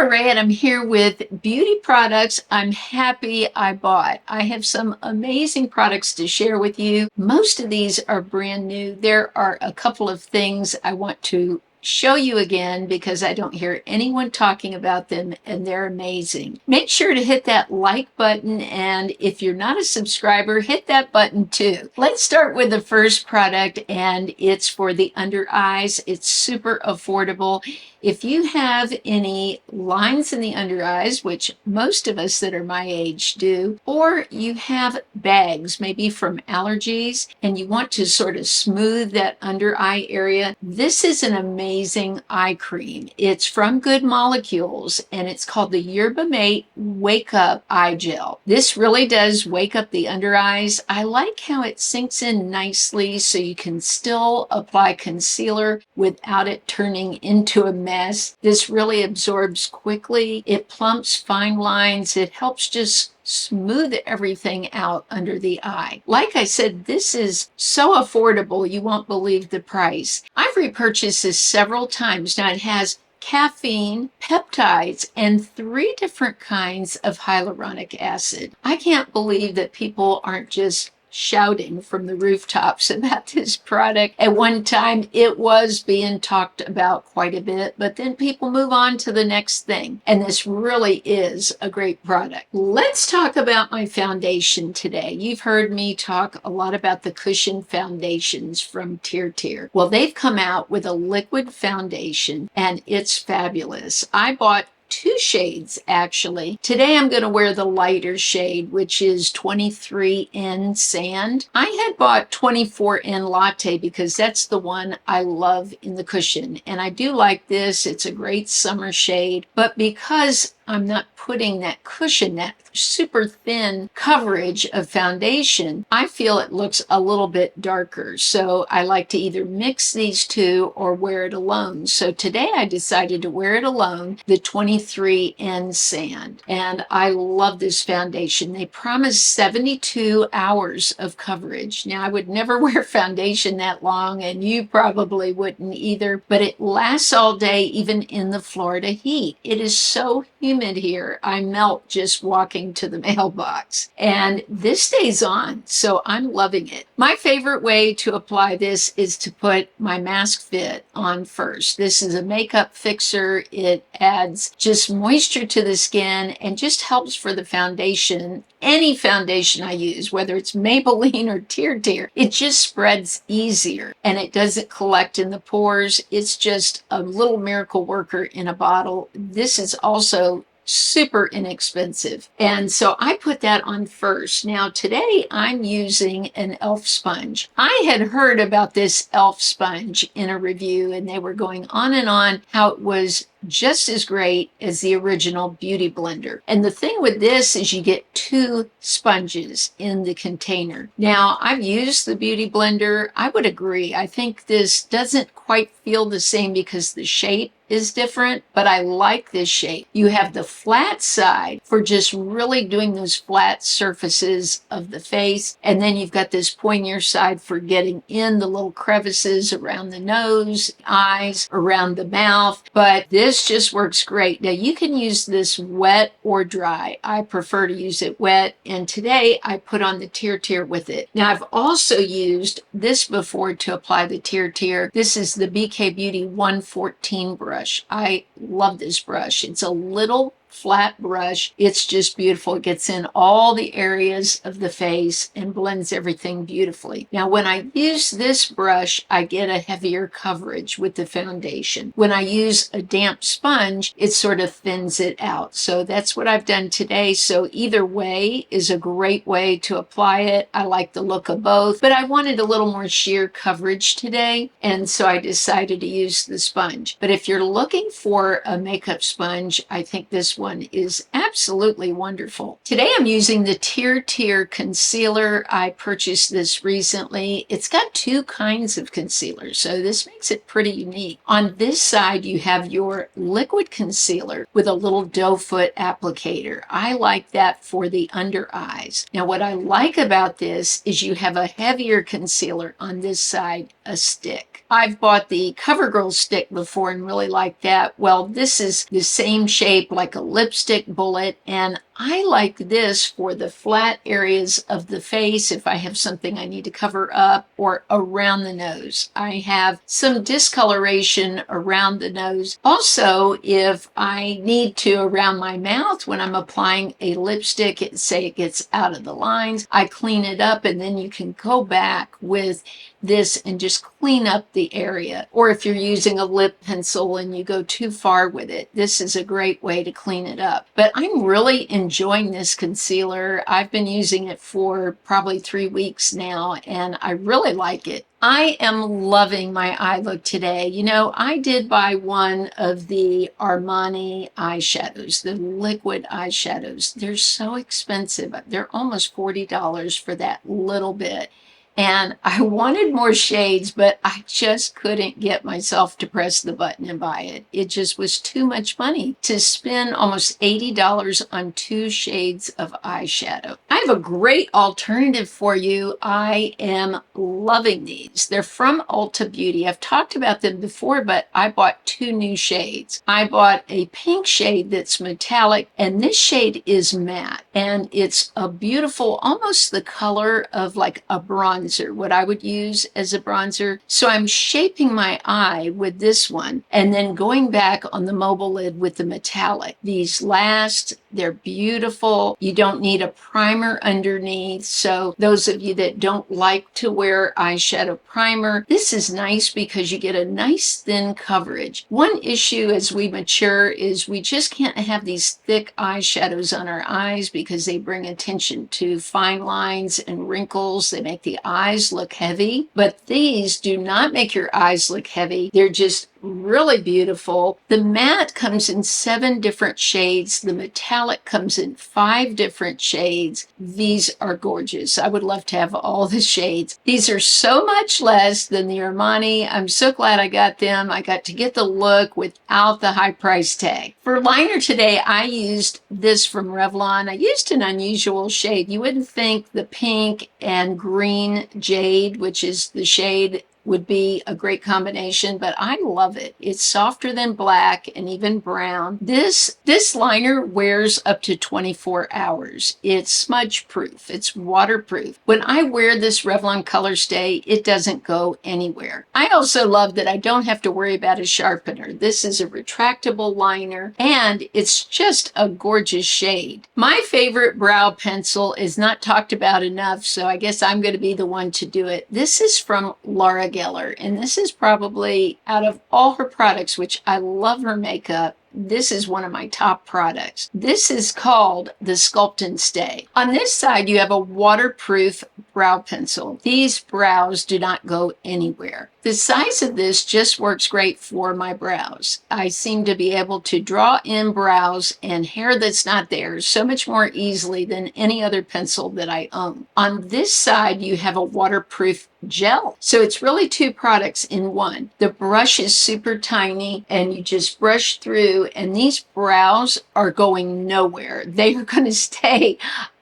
Ray, and I'm here with beauty products I'm happy I bought. I have some amazing products to share with you. Most of these are brand new. There are a couple of things I want to show you again because I don't hear anyone talking about them and they're amazing. Make sure to hit that like button, and if you're not a subscriber, hit that button too. Let's start with the first product, and it's for the under eyes. It's super affordable. If you have any lines in the under eyes, which most of us that are my age do, or you have bags, maybe from allergies, and you want to sort of smooth that under eye area, this is an amazing eye cream. It's from Good Molecules, and it's called the Yerba Mate Wake Up Eye Gel. This really does wake up the under eyes. I like how it sinks in nicely so you can still apply concealer without it turning into a mess. This really absorbs quickly. It plumps fine lines. It helps just smooth everything out under the eye. Like I said, this is so affordable, you won't believe the price. I've repurchased this several times. Now it has caffeine, peptides, and 3 different kinds of hyaluronic acid. I can't believe that people aren't just shouting from the rooftops about this product. At one time, it was being talked about quite a bit, but then people move on to the next thing. And this really is a great product. Let's talk about my foundation today. You've heard me talk a lot about the cushion foundations from Tier. Well, they've come out with a liquid foundation, and it's fabulous. I bought 2 shades actually. Today I'm going to wear the lighter shade, which is 23N Sand. I had bought 24N Latte because that's the one I love in the cushion, and I do like this. It's a great summer shade, but because I'm not putting that cushion, that super thin coverage of foundation, I feel it looks a little bit darker. So I like to either mix these two or wear it alone. So today I decided to wear it alone, the 23N Sand. And I love this foundation. They promise 72 hours of coverage. Now I would never wear foundation that long, and you probably wouldn't either, but it lasts all day, even in the Florida heat. It is so humid here. I melt just walking to the mailbox. And this stays on, so I'm loving it. My favorite way to apply this is to put my Mask Fit on first. This is a makeup fixer. It adds just moisture to the skin and just helps for the foundation. Any foundation I use, whether it's Maybelline or Tier, it just spreads easier and it doesn't collect in the pores. It's just a little miracle worker in a bottle. This is also super inexpensive. And so I put that on first. Now today I'm using an e.l.f. sponge. I had heard about this e.l.f. sponge in a review, and they were going on and on how it was just as great as the original Beauty Blender. And the thing with this is you get 2 sponges in the container. Now, I've used the Beauty Blender. I would agree. I think this doesn't quite feel the same because the shape is different, but I like this shape. You have the flat side for just really doing those flat surfaces of the face, and then you've got this pointier side for getting in the little crevices around the nose, eyes, around the mouth. But this just works great. Now you can use this wet or dry. I prefer to use it wet, and today I put on the Tier with it. Now I've also used this before to apply the Tier. This is the BK Beauty 114 brush. I love this brush. It's a little flat brush. It's just beautiful. It gets in all the areas of the face and blends everything beautifully. Now, when I use this brush, I get a heavier coverage with the foundation. When I use a damp sponge, it sort of thins it out. So that's what I've done today. So either way is a great way to apply it. I like the look of both, but I wanted a little more sheer coverage today, and so I decided to use the sponge. But if you're looking for a makeup sponge, I think this one is absolutely wonderful. Today I'm using the Tier concealer. I purchased this recently. It's got 2 kinds of concealer, so this makes it pretty unique. On this side, you have your liquid concealer with a little doe foot applicator. I like that for the under eyes. Now, what I like about this is you have a heavier concealer on this side a stick. I've bought the CoverGirl stick before and really liked that. Well, this is the same shape like a lipstick bullet, and I like this for the flat areas of the face if I have something I need to cover up, or around the nose. I have some discoloration around the nose. Also, if I need to around my mouth when I'm applying a lipstick, say it gets out of the lines, I clean it up, and then you can go back with this and just clean up the area. Or if you're using a lip pencil and you go too far with it, this is a great way to clean it up. But I'm really enjoying this concealer. I've been using it for probably 3 weeks now, and I really like it. I am loving my eye look today. You know, I did buy one of the Armani eyeshadows, the liquid eyeshadows. They're so expensive. They're almost $40 for that little bit. And I wanted more shades, but I just couldn't get myself to press the button and buy it. It just was too much money to spend almost $80 on 2 shades of eyeshadow. I have a great alternative for you. I am loving these. They're from Ulta Beauty. I've talked about them before, but I bought 2 new shades. I bought a pink shade that's metallic, and this shade is matte. And it's a beautiful, almost the color of like a bronze, what I would use as a bronzer. So I'm shaping my eye with this one and then going back on the mobile lid with the metallic. These last, they're beautiful. You don't need a primer underneath. So those of you that don't like to wear eyeshadow primer, this is nice because you get a nice thin coverage. One issue as we mature is we just can't have these thick eyeshadows on our eyes because they bring attention to fine lines and wrinkles. They make the eyes look heavy, but these do not make your eyes look heavy. They're just really beautiful. The matte comes in 7 different shades. The metallic comes in 5 different shades. These are gorgeous. I would love to have all the shades. These are so much less than the Armani. I'm so glad I got them. I got to get the look without the high price tag. For liner today, I used this from Revlon. I used an unusual shade. You wouldn't think the pink and green jade, which is the shade, would be a great combination, but I love it. It's softer than black and even brown. This liner wears up to 24 hours. It's smudge proof. It's waterproof. When I wear this Revlon Color Stay, it doesn't go anywhere. I also love that I don't have to worry about a sharpener. This is a retractable liner, and it's just a gorgeous shade. My favorite brow pencil is not talked about enough, so I guess I'm going to be the one to do it. This is from Laura Geller, and this is probably, out of all her products, which I love her makeup, this is one of my top products. This is called the Sculpt and Stay. On this side, you have a waterproof brow pencil. These brows do not go anywhere. The size of this just works great for my brows. I seem to be able to draw in brows and hair that's not there so much more easily than any other pencil that I own. On this side, you have a waterproof gel. So it's really 2 products in one. The brush is super tiny and you just brush through, and these brows are going nowhere. They are going to stay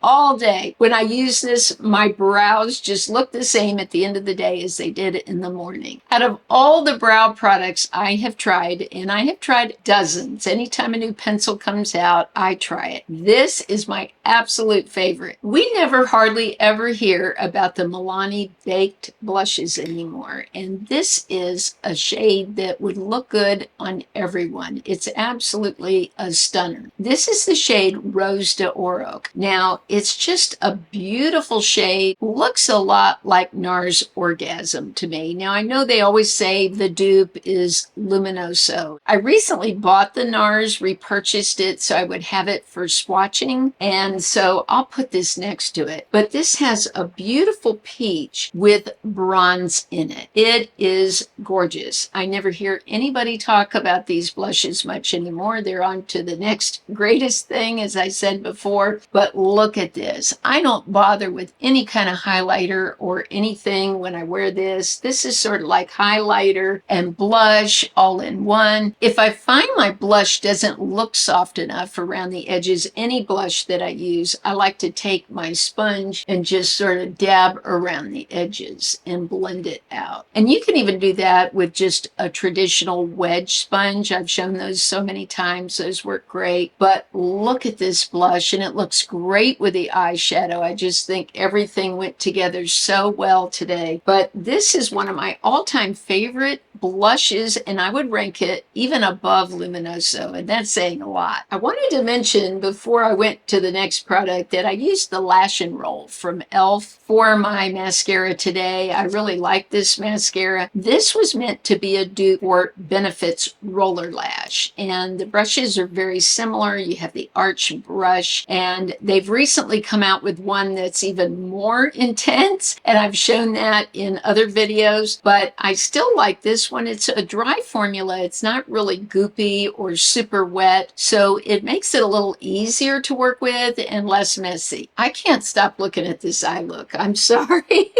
all day. When I use this, my brows just look the same at the end of the day as they did in the morning. Out of all the brow products I have tried, and I have tried dozens, anytime a new pencil comes out, I try it. This is my absolute favorite. We never hardly ever hear about the Milani baked blushes anymore, and this is a shade that would look good on everyone. It's absolutely a stunner. This is the shade Rose de Oro. Now, it's just a beautiful shade. Looks a lot like NARS Orgasm to me. Now, I know they always say the dupe is Luminoso. I recently bought the NARS, repurchased it so I would have it for swatching, and so I'll put this next to it. But this has a beautiful peach with bronze in it. It is gorgeous. I never hear anybody talk about these blushes much anymore. They're on to the next greatest thing, as I said before, but look at this. I don't bother with any kind of highlighter or anything when I wear this. This is sort of like highlighter and blush all in one. If I find my blush doesn't look soft enough around the edges, any blush that I use, I like to take my sponge and just sort of dab around the edges and blend it out. And you can even do that with just a traditional wedge sponge. I've shown those so many times. Those work great. But look at this blush, and it looks great with the eyeshadow. I just think everything went together so well today. But this is one of my all-time favorite blushes, and I would rank it even above Luminoso, and that's saying a lot. I wanted to mention before I went to the next product that I used the Lash and Roll from e.l.f. for my mascara today. I really like this mascara. This was meant to be a dupe for Benefit's Roller Lash, and the brushes are very similar. You have the arch brush, and they've recently come out with one that's even more intense, and I've shown that in other videos, but I still like this one. It's a dry formula. It's not really goopy or super wet, so it makes it a little easier to work with and less messy. I can't stop looking at this eye look. I'm sorry.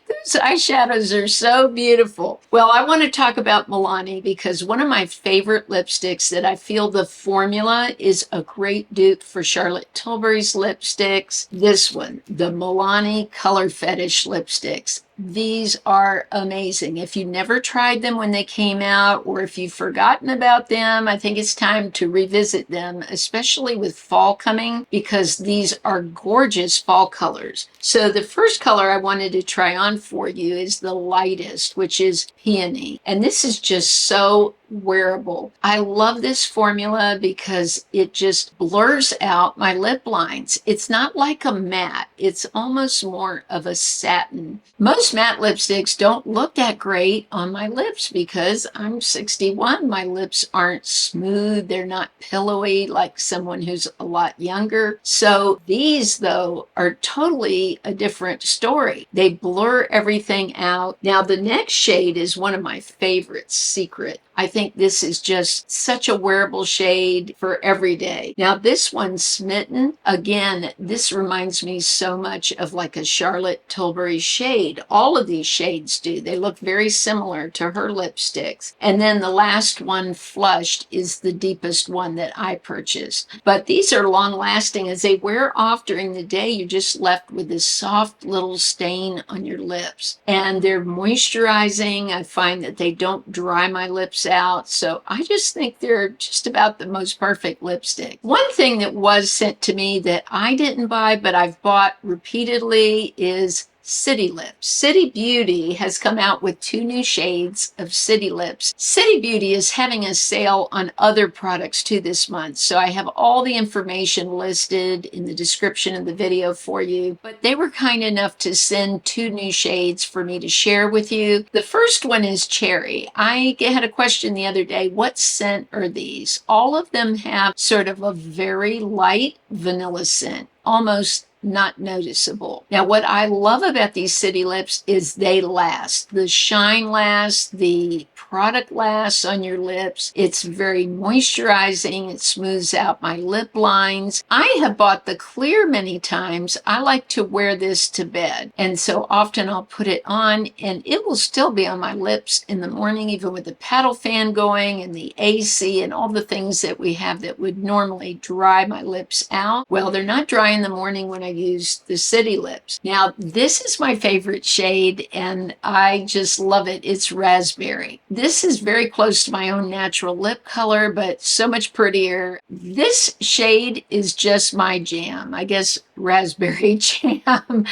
Those eyeshadows are so beautiful. Well, I want to talk about Milani because one of my favorite lipsticks that I feel the formula is a great dupe for Charlotte Tilbury's lipsticks. This one, the Milani Color Fetish lipsticks. These are amazing. If you never tried them when they came out, or if you've forgotten about them, I think it's time to revisit them, especially with fall coming, because these are gorgeous fall colors. So the first color I wanted to try on for you is the lightest, which is Peony. And this is just so wearable. I love this formula because it just blurs out my lip lines. It's not like a matte. It's almost more of a satin. Most matte lipsticks don't look that great on my lips because I'm 61. My lips aren't smooth. They're not pillowy like someone who's a lot younger. So these, though, are totally a different story. They blur everything out. Now, the next shade is one of my favorites, Secret. I think this is just such a wearable shade for every day. Now this one, Smitten, again, this reminds me so much of like a Charlotte Tilbury shade. All of these shades do. They look very similar to her lipsticks. And then the last one, Flushed, is the deepest one that I purchased. But these are long lasting. As they wear off during the day, you're just left with this soft little stain on your lips. And they're moisturizing. I find that they don't dry my lips out. So I just think they're just about the most perfect lipstick. One thing that was sent to me that I didn't buy, but I've bought repeatedly is City Lips. City Beauty has come out with 2 new shades of City Lips. City Beauty is having a sale on other products too this month, so I have all the information listed in the description of the video for you, but they were kind enough to send 2 new shades for me to share with you. The first one is Cherry. I had a question the other day, what scent are these? All of them have sort of a very light vanilla scent, almost not noticeable. Now, what I love about these City Lips is they last. The shine lasts, the product lasts on your lips. It's very moisturizing. It smooths out my lip lines. I have bought the clear many times. I like to wear this to bed. And so often I'll put it on and it will still be on my lips in the morning, even with the paddle fan going and the AC and all the things that we have that would normally dry my lips out. Well, they're not dry in the morning when I use the City Lips. Now, this is my favorite shade and I just love it. It's Raspberry. This is very close to my own natural lip color, but so much prettier. This shade is just my jam. I guess Raspberry jam,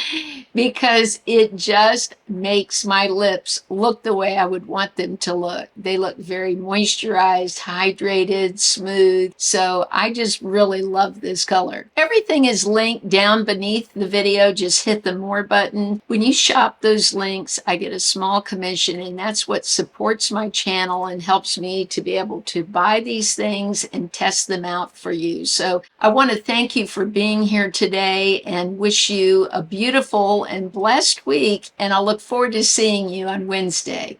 because it just makes my lips look the way I would want them to look. They look very moisturized, hydrated, smooth. So I just really love this color. Everything is linked down beneath the video. Just hit the more button. When you shop those links, I get a small commission, and that's what supports my channel and helps me to be able to buy these things and test them out for you. So I want to thank you for being here today and wish you a beautiful and blessed week, and I'll look forward to seeing you on Wednesday.